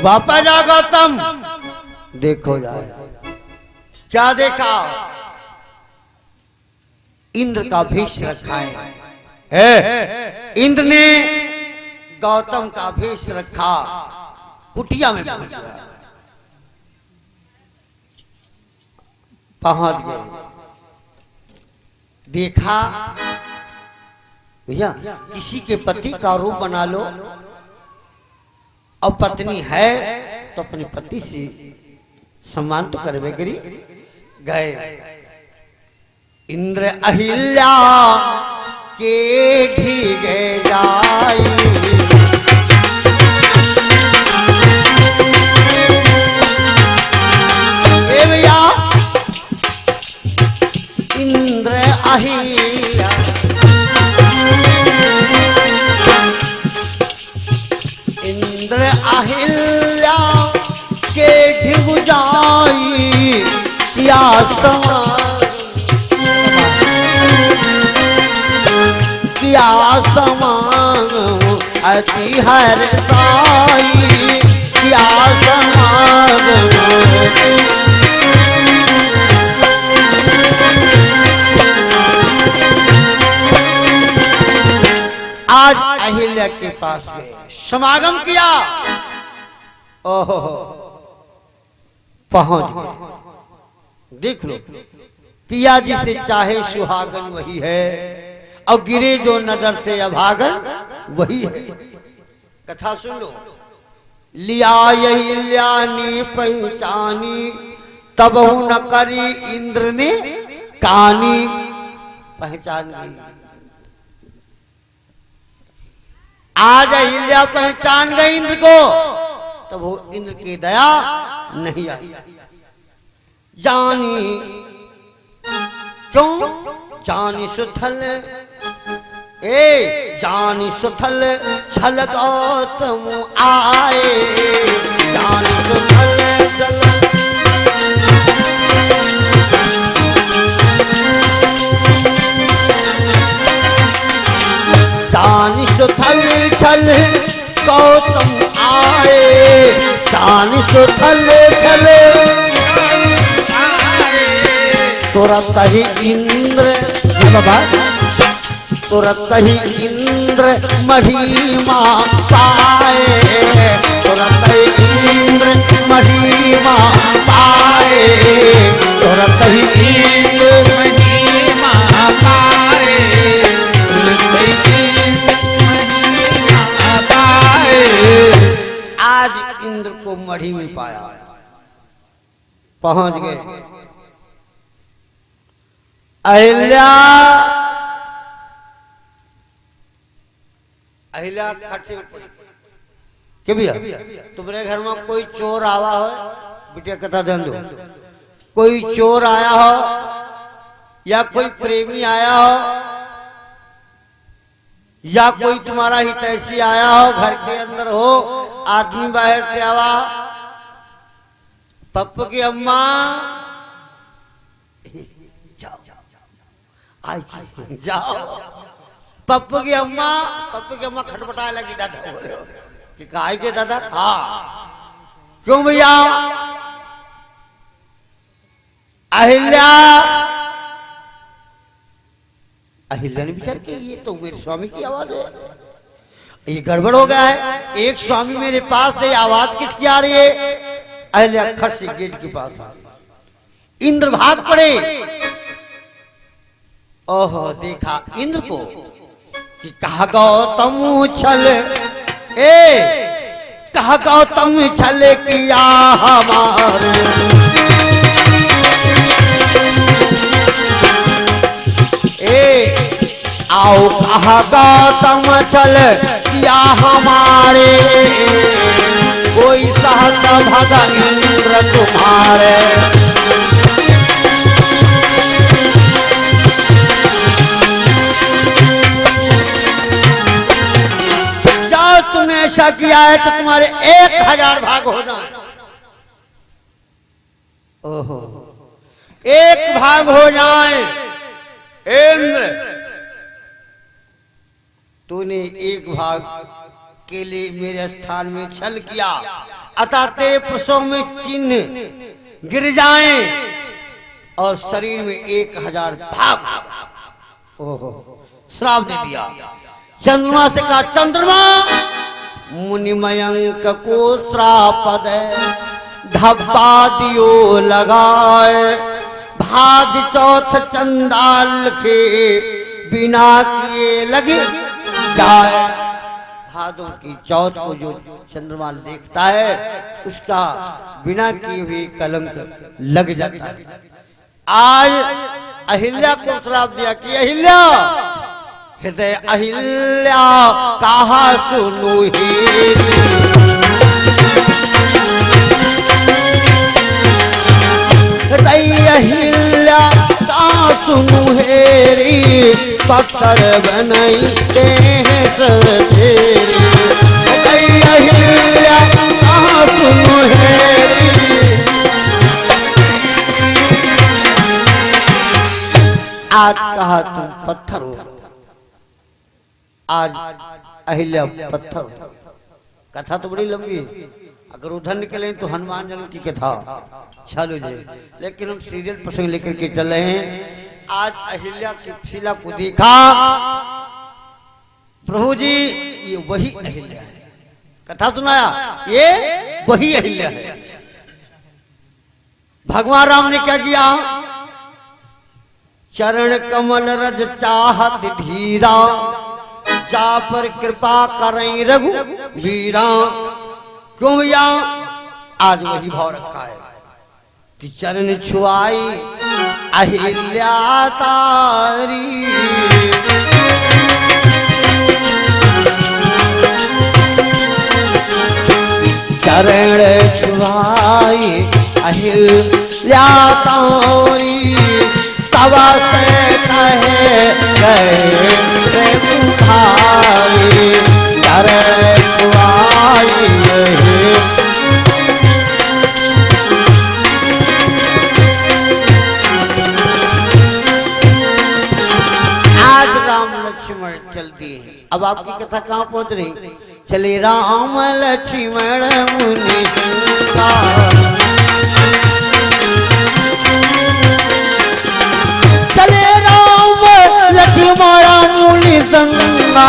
वापस आ गौतम। देखो जाए क्या देखा, इंद्र का भेष रखा है। इंद्र ने गौतम का भेष रखा, कुटिया में पहुंच गया। पहुंच गए, देखा भैया किसी के पति का रूप बना लो, और पत्नी है तो अपने पति से सम्मान तो करवे करी। गए इंद्र अहिल्या के ढीगे जाई, भैया इंद्र अहिल्या इंद्र अहिल्या के ढिग जाई, या समान अति हरताई, या समान। आज अहिल्या के पास गए, समागम किया। ओहो पहुंच गए। देख लो पिया जी से चाहे सुहागन वही है, और गिरे जो नजर से अभागन वही है। कथा सुन लो। लिया अहिल्या ने पहचानी, तब न करी इंद्र ने कानी। पहचान गई, आज अहिल्या पहचान गई इंद्र को, तब वो इंद्र की दया नहीं आई। जानी क्यों, जानी सुथल जानी सुथल छल गौतम आए, जानी सुथल जल जानी सुथल छल गौतम आए, जानी सुथल छल तुरंत ही इंद्र, बाबा तुरंत ही इंद्र महिमा पाए, तुरंत ही इंद्र महिमा पाए, तुरंत ही इंद्र महिमा पाए, तुरंत ही महिमा पाए। आज इंद्र को मढ़ी में पाया, पहुंच गए। अहिल्या अहिल्या खटे के भैया तुम्हारे घर में कोई चोर आवा हो, बिटिया कथा ध्यान दो, कोई चोर आया हो या कोई प्रेमी आया हो या कोई तुम्हारा हितैषी आया हो, घर के अंदर हो, आदमी बाहर से आवा, पप्पू की अम्मा जाओ, पप्पू की अम्मा खटपटाए लगी दादा कि काय के दादा था क्यों भैया। अहिल्या ने विचार किया ये तो मेरे स्वामी की आवाज है, ये गड़बड़ हो गया है, एक स्वामी मेरे पास है, आवाज किसकी आ रही है। अहिल्या खट से गेट के पास आ गई, इंद्र भाग पड़े। ओहो देखा इंद्र को कि कहा गौतम छल, कहा गौतम छल किया हमारे, आओ कहा गौतम छल किया हमारे, कोई सहत भगन इंद्र तुम्हारे। तुमने ऐसा किया है तो तुम्हारे 1000 भाग हो जाए। ओहो 1 भाग हो जाए। इंद्र तूने 1 भाग अकेले मेरे स्थान में छल किया, अतः तेरे प्रसव में चिन्ह गिर जाएं और शरीर में 1000 भाग। ओहो, श्राप दे दिया। चंद्रमा से कहा, चंद्रमा मुनिमयंक को श्राप दे, धब्बा दियो लगाए, भाग चौथ चंडाल के बिना किए लगे जाए। भादों की चौथ को जो चंद्रमा देखता है उसका बिना किए हुए कलंक लग जाता है। आज अहिल्या को श्राप दिया कि अहिल्या, हृदय अहिल्या कहा सुनो हे, हृदय अहिल्या कहा सुनो हेरी, पत्थर बनई देह तेरी, हृदय अहिल्या कहा सुनो हेरी। आज कहा तुम पत्थर हो, आज अहिल्या पत्थर हो। कथा तो बड़ी लंबी है, अगर उधर निकले तो हनुमान जन्म की कथा चालू जाए, लेकिन हम सीरियल प्रसंग लेकर के चल रहे हैं। आज अहिल्या की शीला को देखा, प्रभु जी ये वही अहिल्या है। कथा सुनाया, ये वही अहिल्या है। भगवान राम ने क्या किया, चरण कमल रज चाहत धीरा, जा पर कृपा करें रघु वीरा। क्यों भैया, आज वही भाव रखा है कि चरण छुआई अहिल्या तारी, चरण छुआई अहिल्या तारी, तब से कहे गए बुधारी, चरण छुआई। आज राम लक्ष्मण चल दिए। अब आपकी कथा कहाँ पहुंच रही? चले राम लक्ष्मण मुनि संगा, चले राम लक्ष्मण मुनि संगा,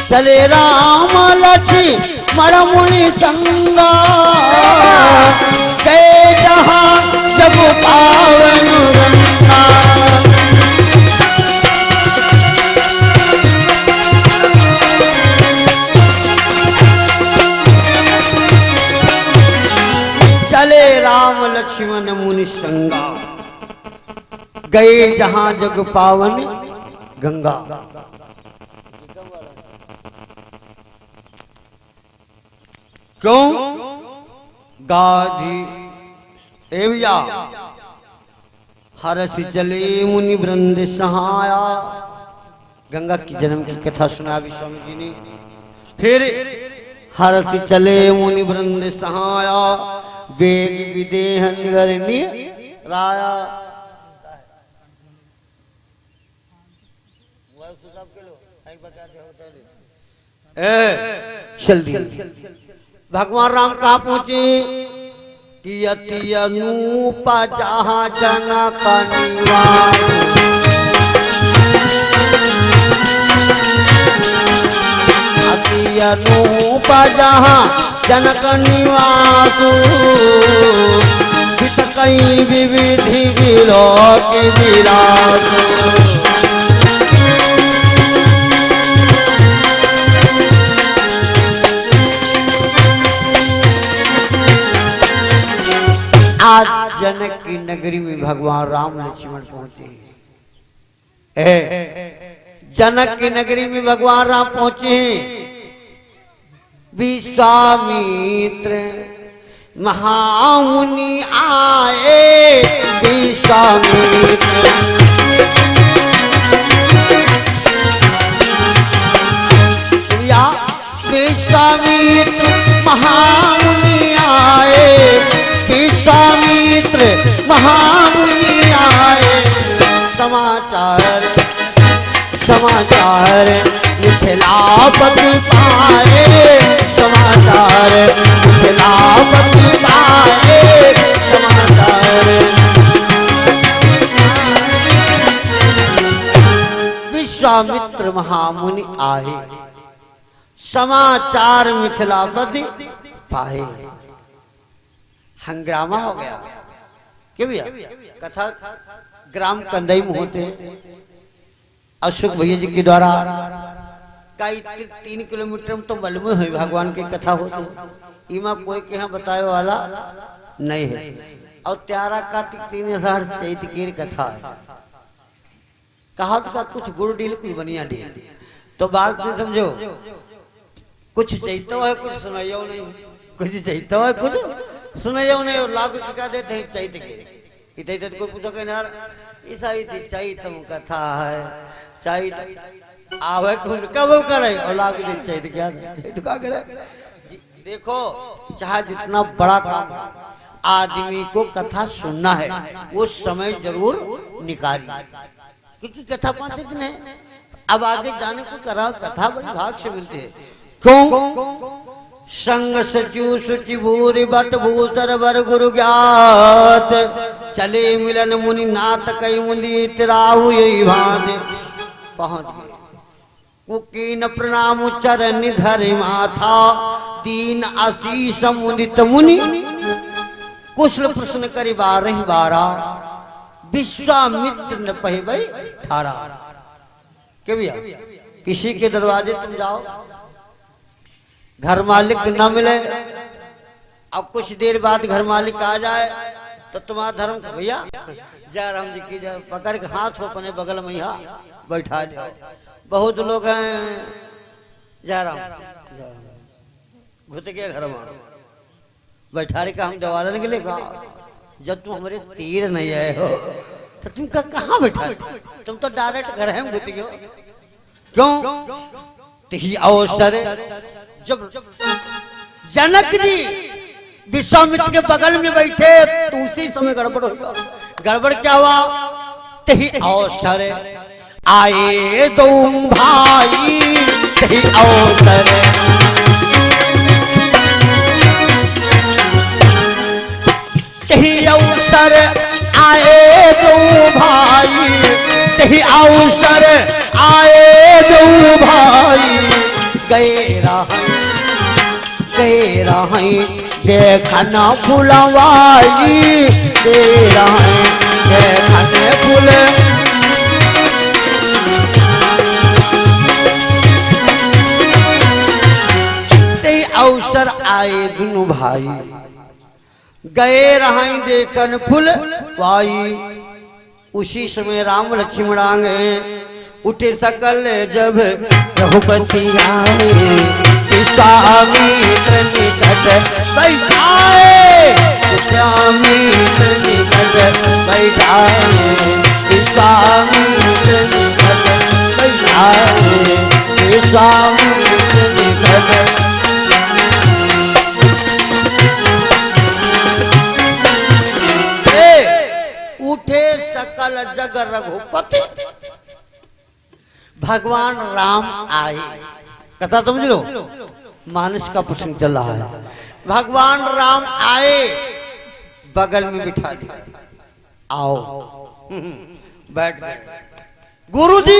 चले राम लक्ष्मण मुनि संगा, गए जहाँ जब पावन गंगा। चले राम लक्ष्मण मुनि संगा, गए जहां जग पावन गंगा। क्यों? गाधी एवया हरस चले मुनि वृंद सहाया। गंगा की जन्म की कथा सुना अभी स्वामी जी ने। फिर हरस चले मुनि वृंद सहाया, वेग विदेह निगरनी राया। चल दिए। भगवान राम कहाँ पहुंचे? कि अति अनूप जहाँ जनक निवास, अति अनूप जहाँ जनक निवास, कहीं विविधि विलोक विलास। आज जनक की नगरी में भगवान राम लक्ष्मण पहुंचे। जनक की नगरी में भगवान राम पहुंचे। विश्वामित्र महामुनि आए, विश्वामित्र विश्वामित्र महामुनि आए, विश्वामित्र महामुनि आए। समाचार समाचार मिथिलापति पाए समाचार मिथिलापति पाए समाचार। विश्वामित्र महामुनि आए समाचार मिथिलापति पाए। हंगामा हो गया क्यों भैया? कथा ग्राम कंदई में होते अशोक भैया जी के द्वारा कई 3 किलोमीटर में तो बल में है भगवान की कथा होती। इमा कोई के यहाँ बताए वाला नहीं है। और 13 कार्तिक 3000 चैत की कथा है। कहा तो का कुछ गुड़ डील कुछ बनिया डील। तो बात में समझो कुछ चैतो है कुछ सुनाइयो नहीं, कुछ चैतो है कुछ सुनाइयो नहीं। और लाभ क्या देते हैं चैत के इतने कोई पूछो कि यार ईसा चैत कथा है चैत आवे कब करे और लाभ चैत क्या चैत का करे। देखो चाहे जितना बड़ा काम आदमी को कथा सुनना है वो समय जरूर निकाली, क्योंकि कथा 5 दिन है। अब आगे जाने को करा कथा बड़ी भाग से मिलती है। क्यों? संग सचु सुचि भूरि बट भूतर वर गुरु ज्ञात चले मिलन मुनि नाथ कई मुनि तिराहु यही भात। पहुंच गए कुकीन प्रणाम चरण धर माथा दीन आशीष मुदित मुनि कुशल प्रश्न करी 12 विश्वामित्र न पहबई ठारा। क्या भैया किसी के दरवाजे तुम जाओ घर मालिक न मिले, अब कुछ देर बाद घर मालिक आ जाए तो तुम्हारा धर्म भैया जयराम जी की जय पकड़ के हाथ हो अपने बगल में यहाँ बैठा जाओ। बहुत लोग हैं जयराम घुट गया घर में बैठाने का हम जवाब के लिए कहा जब तुम हमारे तीर नहीं आए हो तो तुम कहाँ बैठा? तुम तो डायरेक्ट घर में घुट गए। क्यों? तही अवसर जब जनक जी विश्वामित्र के बगल में बैठे तो उसी समय गड़बड़ हो गया। गड़बड़ क्या हुआ? तही अवसर आए दो भाई तही अवसर तही अवसर आए दो भाई तही अवसर आए दो भाई गए रहे देखना फुलवाई दे रहे देखने फूल। ते अवसर आए दोनों भाई गए रहे देखन फूल वाई। उसी समय राम लक्ष्मण आए उठे सकल जब रघुपति आए विश्वामित्र निकट बैठाए विश्वामित्र निकट बैठाए विश्वामित्र निकट बैठाए विश्वामित्र निकट। उठे सकल जग रघुपति भगवान राम आए। कथा समझ लो मानस का प्रसंग चल रहा है। भगवान राम आए बगल में बिठा दिया आओ बैठ गए। गुरु जी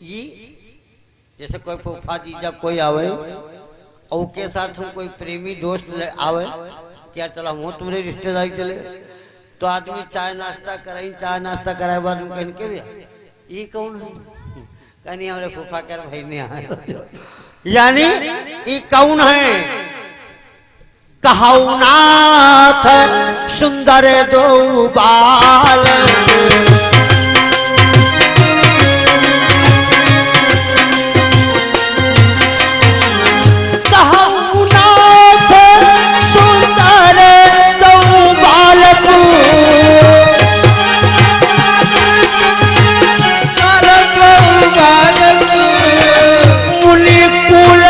ये जैसे कोई फूफा जी जब कोई आवे और के साथ हम कोई प्रेमी दोस्त आवे क्या चला हूँ तुम्हारे रिश्तेदारी चले तो आदमी चाय नाश्ता कराई चाय नाश्ता कराए बाद में कहने के भैया ये कौन है? कहनी हमारे फूफा कर भाई ने आए यानी ये कौन है? कहाऊ नाथ सुंदर दो बाल कहाऊ नाथ सुंदर दो बालक मुनि कुल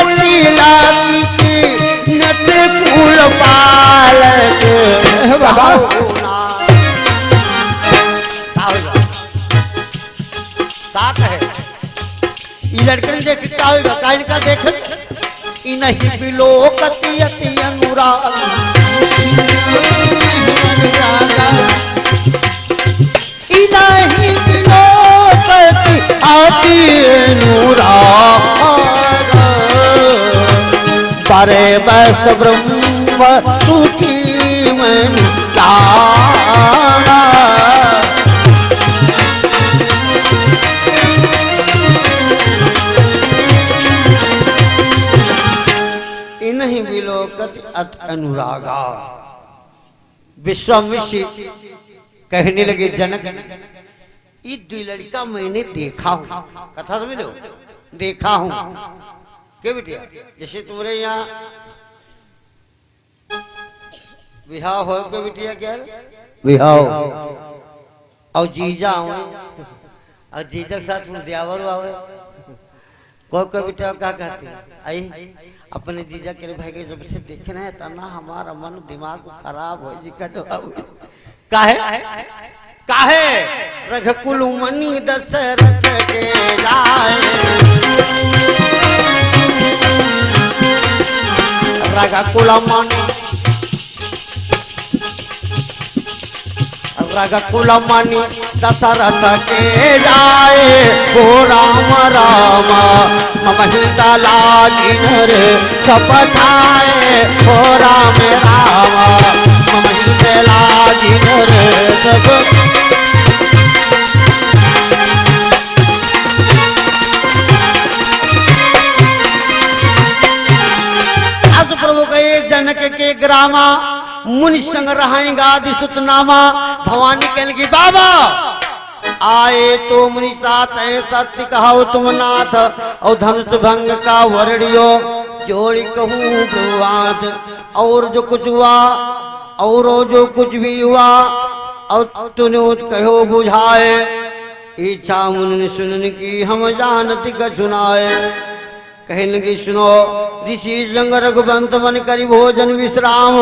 नट कुल पालक का कहे ई लड़कन देख क्या होगा काइन का देख ई नहीं बिलोकती अति अनुराग ई नहीं बिलोकती अति अनुराग परे बस ब्रह्म सुखी मन लागा नहीं बिलोकत अत अनुरागा। विश्वामित्र कहने लगे जनक ये दो लड़का मैंने देखा हूं कथा समझ लो देखा हूं क्या बेटिया जैसे तुम्हारे यहाँ विवाह हो क्या बेटिया क्या विवाह और जीजा हो और जीजा के साथ तुम दियावर आवे कोई बेटा क्या कहती आई अपने जीजा के भाई के जब से देखे ना तना हमारा मन दिमाग खराब हो जी का जवाब काहे रघुकुल मणि दशरथ के जाए रघुकुल मणि रघुकुलमणि दशरथ के जाए हो राम राम ममहिता लागिन रे सपठाए हो राम राम ममहिता लागिन रे सब अस प्रभु कहे जनक के ग्रामा मुनि संग रहेगा दिशुतनामा भवानी कहने की बाबा आए तो मुनि साथ है सत्य कहो तुम नाथ और धनुष भंग का वर्णियो जोड़ी कहूँ प्रभात और जो कुछ हुआ और जो कुछ भी हुआ और तूने कहो बुझाए इच्छा मुनि सुनने की हम जानती का सुनाए कहने की सुनो ऋषि संग रघुवंत मन करी भोजन विश्राम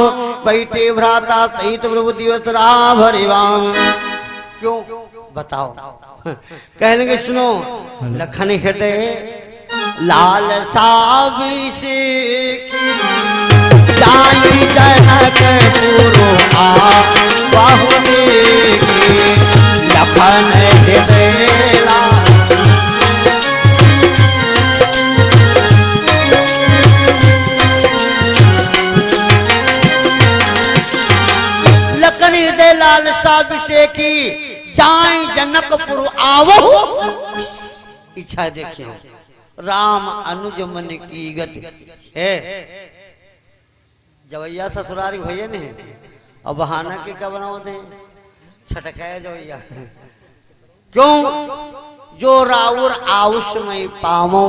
बैठे भ्राता सहित प्रभु दिवस रहा भरिवाम क्यों बताओ कहने की सुनो लखन हृदय लाल साविषे जाई जनक पुरो आ बाहुने लखन हृदय लाल लालसाभिषेकी जाए जनकपुर आवो इच्छा देखियो राम अनुज मन की गति है जवैया ससुरारी भैया ने और बहाना के क्या बनाओ थे छटकाया जवैया क्यों जो राउर आउष में पावो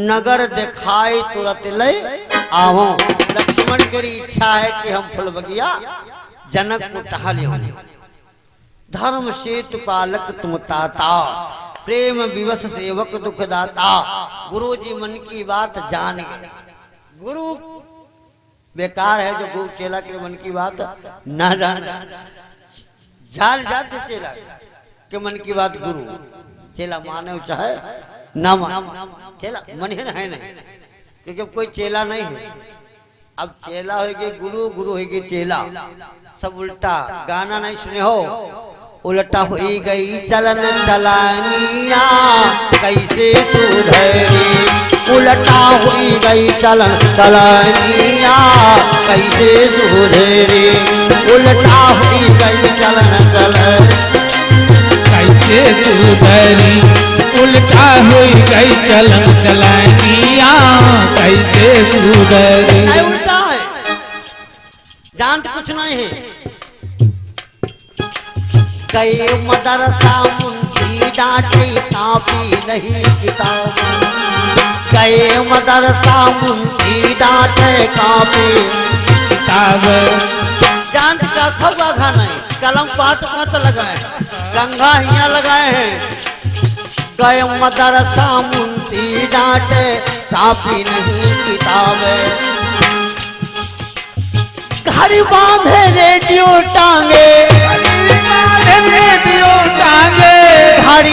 नगर दिखाई तुरंत ले आवो लक्ष्मण की इच्छा है कि हम फल बगिया जनक को टहले धर्म सेतु पालक तुम ताता प्रेम विवश सेवक दुखदाता गुरु जी मन की बात जान गए गुरु बेकार है जो गुरु चेला के मन की बात ना जान जान जाते चेला के मन की बात गुरु चेला माने चाहे ना माने चेला मन है नहीं क्योंकि कोई चेला नहीं है अब चेला होगी गुरु गुरु होगी चेला सब उल्टा गाना नहीं सुने हो उल्टा हुई गई चलन चलानिया कैसे सुधरी उल्टा हुई गई चलन चलानिया कैसे सुधरी उल्टा हुई गई चलन चलन कैसे सुधरी उल्टा हुई गई चलन चलानिया कैसे सुधरी उल्टा है जानते कुछ नहीं है गए मदरसा मुंशी डांटे कापी नहीं किताब गए मदरसा मुंशी डांटे कापी किताब जानते का खबा खाना है कलम पात लगाए गंगा हिया लगाए हैं गए मदरसा मुंशी डांटे कापी नहीं किताब घड़ी बांधे रेडियो टांगे रेडियो टांगे घड़ी